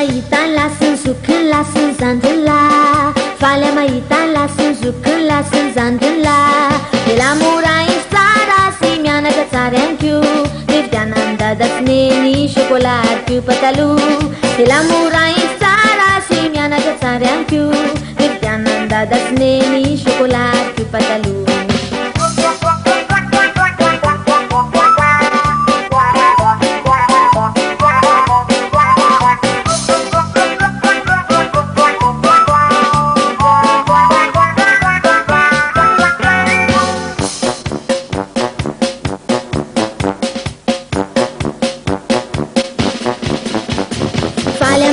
mahitan lasin sokiny lasin zandrila faly mahitan lasin zokiny lasin zandrila de la mora izy tsara sy mianaka tsara ihany ko nividianany dada tsy neny chocolat ary ko patalo de la mora izy tsara sy mianaka tsara ihany ko nividianany dada tsy neny chocolat ary ko patalo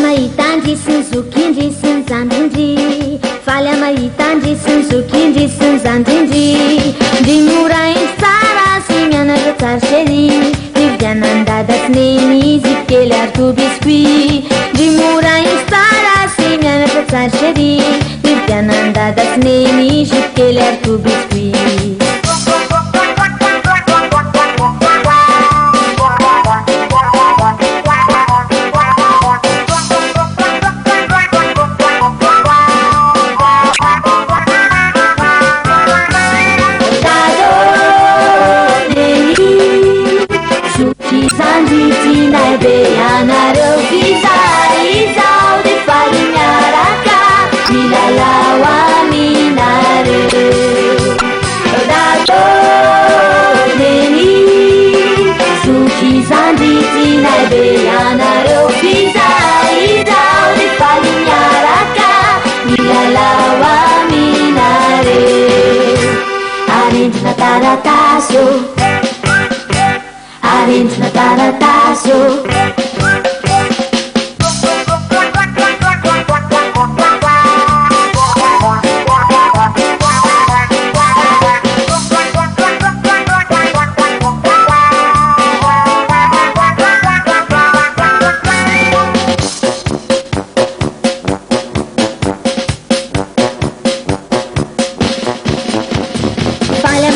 mahitandry sy ny zokindry sy ny zandrindry faly mahitandry sy ny zokindry sy ny zandrindry ndry mora indry tsara sy mianatra tsara chéri nividianany dada tsy neny izy kely ary ko biscuit ndry mora indry tsara sy mianatra tsara chéri nividianany dada tsy neny izy kely ary ko biscuit anareo vizaizao de faly miaraka milalao aminareo dato neny zoky zandritinay be anareo vizaizao de faly miaraka milalao aminareo arendrina taratasy arendrina taratasy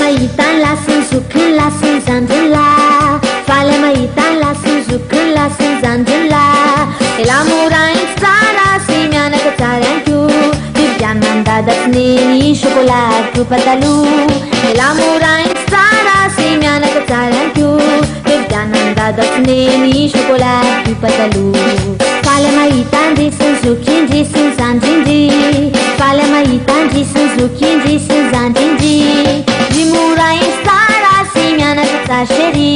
mahitan lasin zokiny lasin zandrila faly mahitan lasin zokiny lasin zandrila de la mora indry tsara sy mianaka tsara ihany ko nividianany dada tsy neny chocolat ary ko patalo de la mora indry tsara sy mianaka tsara ihany ko nividianany dada tsy neny chocolat ary ko patalo faly mahitandry sy ny zokindry sy ny zandrindry faly mahitandry sy ny zokindry sy ny zandrindry ndry mora indry tsara sy mianaka tsara chéri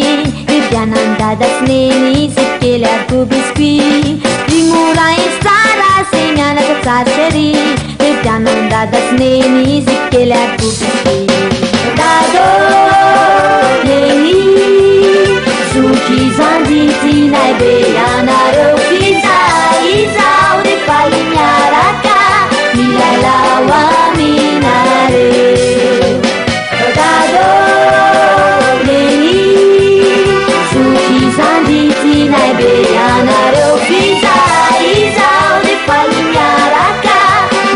nividianany dada tsy neny izy kely ary ko biscuit ndry mora indry tsara sy mianaka tsara chéri nividianany dada tsy neny izy kely ary ko biscuit dado neny zoky zandritinay be anareo fizaizao de faly miaraka milalao aminareo dado neny zoky zandritinay be anareo fizaizao de faly miaraka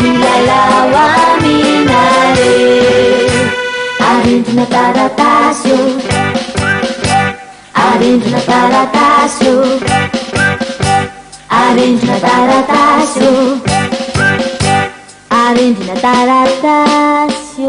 milalao aminareo arendrina taratasy arendrina taratasy arendrina taratasy arendrina taratasy